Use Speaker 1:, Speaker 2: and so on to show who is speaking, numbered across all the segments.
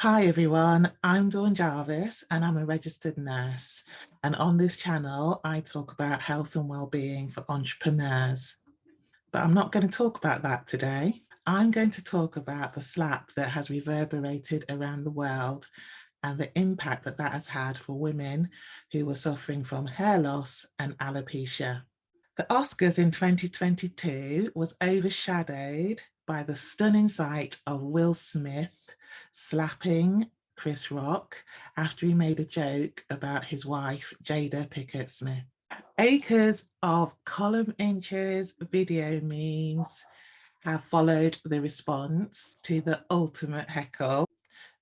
Speaker 1: Hi everyone, I'm Dawn Jarvis and I'm a registered nurse. And on this channel, I talk about health and well-being for entrepreneurs. But I'm not going to talk about that today. I'm going to talk about the slap that has reverberated around the world and the impact that that has had for women who were suffering from hair loss and alopecia. The Oscars in 2022 was overshadowed by the stunning sight of Will Smith slapping Chris Rock after he made a joke about his wife, Jada Pickett Smith. Acres of column inches video memes have followed the response to the ultimate heckle.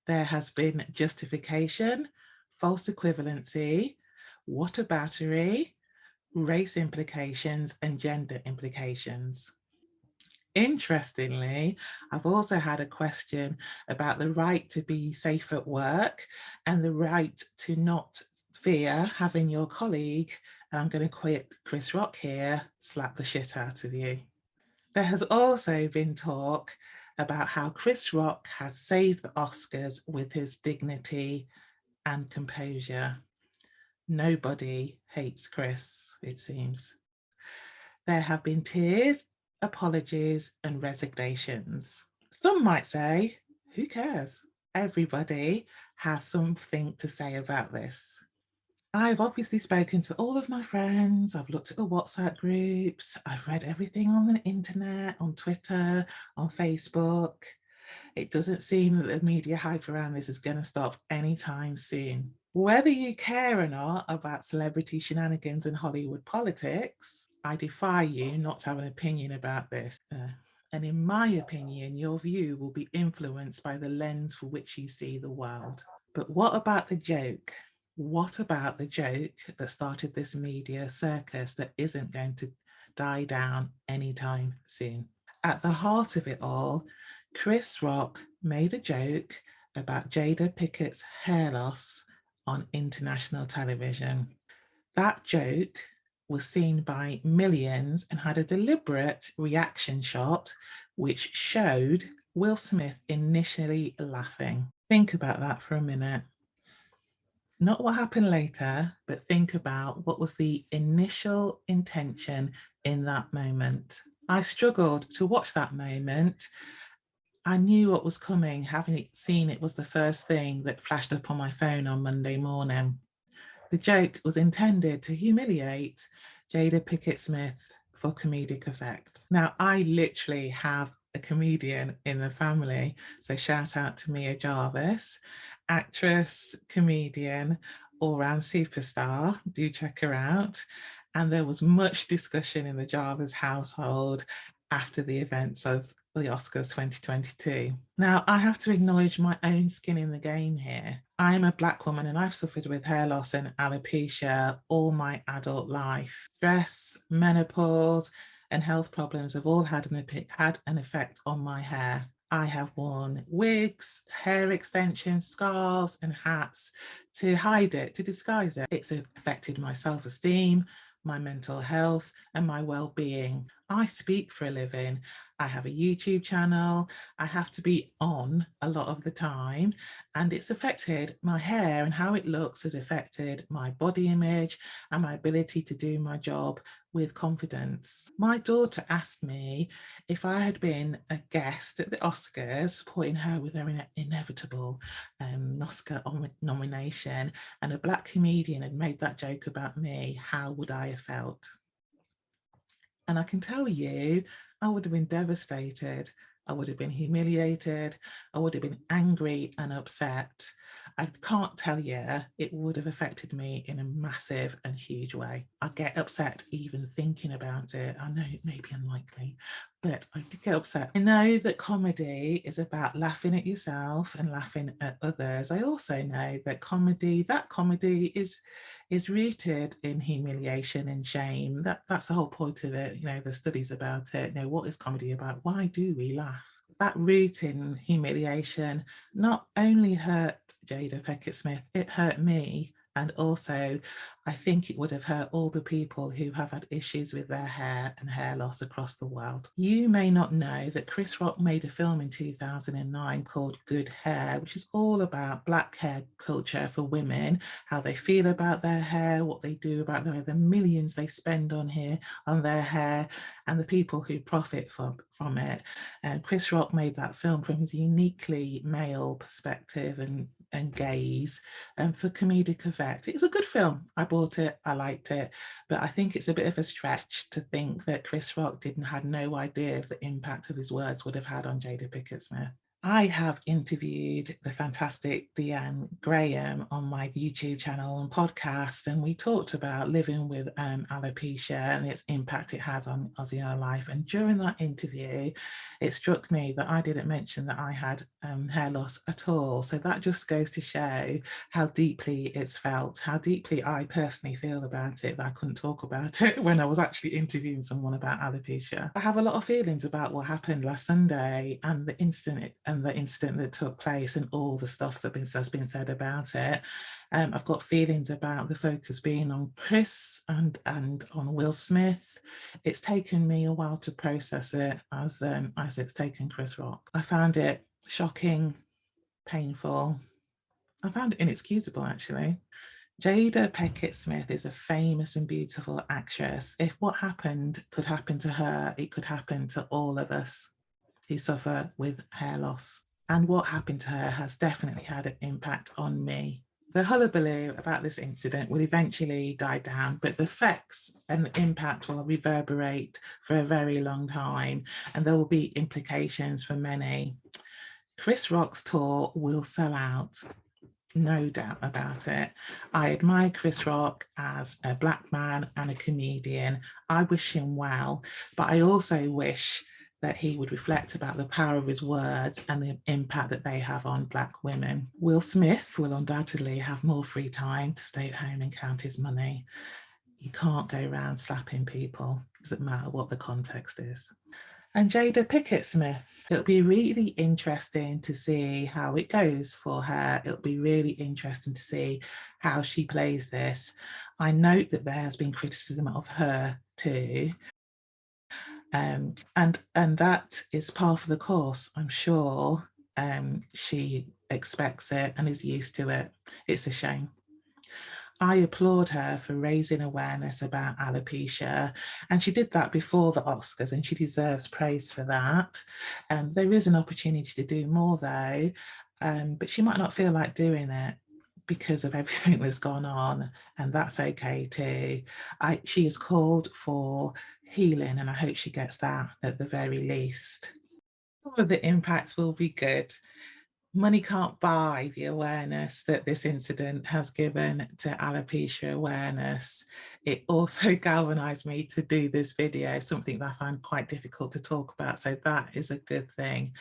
Speaker 1: There has been justification, false equivalency, whataboutery, race implications and gender implications. Interestingly, I've also had a question about the right to be safe at work and the right to not fear having your colleague, and I'm going to quote Chris Rock here, slap the shit out of you. There has also been talk about how Chris Rock has saved the Oscars with his dignity and composure. Nobody hates Chris, it seems. There have been tears, apologies, and resignations. Some might say, who cares? Everybody has something to say about this. I've obviously spoken to all of my friends, I've looked at the WhatsApp groups, I've read everything on the internet, on Twitter, on Facebook. It doesn't seem that the media hype around this is going to stop anytime soon. Whether you care or not about celebrity shenanigans and Hollywood politics, I defy you not to have an opinion about this. And in my opinion, your view will be influenced by the lens for which you see the world. But what about the joke? What about the joke that started this media circus that isn't going to die down anytime soon? At the heart of it all, Chris Rock made a joke about Jada Pickett's hair loss on international television. That joke was seen by millions and had a deliberate reaction shot which showed Will Smith initially laughing. Think about that for a minute. Not what happened later, but think about what was the initial intention in that moment. I struggled to watch that moment. I knew what was coming, having seen it was the first thing that flashed up on my phone on Monday morning. The joke was intended to humiliate Jada Pickett Smith for comedic effect. Now, I literally have a comedian in the family, so shout out to Mia Jarvis, actress, comedian, all-round superstar. Do check her out. And there was much discussion in the Jarvis household after the events of the Oscars 2022. Now, I have to acknowledge my own skin in the game here. I'm a Black woman and I've suffered with hair loss and alopecia all my adult life. Stress, menopause, and health problems have all had an effect on my hair. I have worn wigs, hair extensions, scarves, and hats to hide it, to disguise it. It's affected my self-esteem, my mental health, and my well-being. I speak for a living. I have a YouTube channel. I have to be on a lot of the time, and it's affected my hair, and how it looks has affected my body image and my ability to do my job with confidence. My daughter asked me if I had been a guest at the Oscars, supporting her with her inevitable Oscar nomination, and a Black comedian had made that joke about me, how would I have felt? And I can tell you, I would have been devastated. I would have been humiliated. I would have been angry and upset. I can't tell you, it would have affected me in a massive and huge way. I get upset even thinking about it. I know it may be unlikely, but I did get upset. I know that comedy is about laughing at yourself and laughing at others. I also know that comedy is rooted in humiliation and shame. That's the whole point of it. You know, the studies about it. You know, what is comedy about? Why do we laugh? That root in humiliation not only hurt Jada Pickett Smith, it hurt me And also, I think it would have hurt all the people who have had issues with their hair and hair loss across the world. You may not know that Chris Rock made a film in 2009 called Good Hair, which is all about Black hair culture for women, how they feel about their hair, what they do about the millions they spend on their hair, and the people who profit from it. Chris Rock made that film from his uniquely male perspective and gaze, for comedic effect. It's a good film. I bought it, I liked it, but I think it's a bit of a stretch to think that Chris Rock had no idea of the impact of his words would have had on Jada Pickett Smith. I have interviewed the fantastic Deanne Graham on my YouTube channel and podcast, and we talked about living with alopecia and its impact it has on us in our life. And during that interview, it struck me that I didn't mention that I had hair loss at all. So that just goes to show how deeply it's felt, how deeply I personally feel about it, that I couldn't talk about it when I was actually interviewing someone about alopecia. I have a lot of feelings about what happened last Sunday and the incident that took place and all the stuff that has been said about it. I've got feelings about the focus being on Chris and on Will Smith. It's taken me a while to process it as it's taken Chris Rock. I found it shocking, painful. I found it inexcusable, actually. Jada Pickett Smith is a famous and beautiful actress. If what happened could happen to her, it could happen to all of us who suffer with hair loss. And what happened to her has definitely had an impact on me. The hullabaloo about this incident will eventually die down, but the effects and the impact will reverberate for a very long time, and there will be implications for many. Chris Rock's tour will sell out. No doubt about it. I admire Chris Rock as a Black man and a comedian. I wish him well, but I also wish that he would reflect about the power of his words and the impact that they have on Black women. Will Smith will undoubtedly have more free time to stay at home and count his money. You can't go around slapping people. It doesn't matter what the context is. And Jada Pickett Smith, it'll be really interesting to see how it goes for her. It'll be really interesting to see how she plays this. I note that there has been criticism of her too. And that is part of the course. I'm sure she expects it and is used to it. It's a shame. I applaud her for raising awareness about alopecia, and she did that before the Oscars, and she deserves praise for that. There is an opportunity to do more though, but she might not feel like doing it because of everything that's gone on, and that's okay too. She is called for healing, and I hope she gets that at the very least. Some of the impact will be good. Money can't buy the awareness that this incident has given to alopecia awareness. It also galvanized me to do this video, something that I find quite difficult to talk about. So that is a good thing.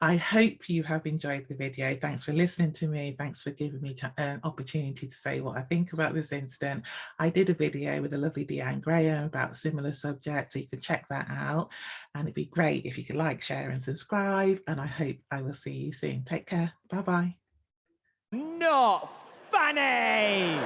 Speaker 1: I hope you have enjoyed the video. Thanks for listening to me. Thanks for giving me an opportunity to say what I think about this incident. I did a video with the lovely Deanne Graham about a similar subject, so you can check that out. And it'd be great if you could like, share and subscribe. And I hope I will see you soon. Take care. Bye-bye.
Speaker 2: Not funny!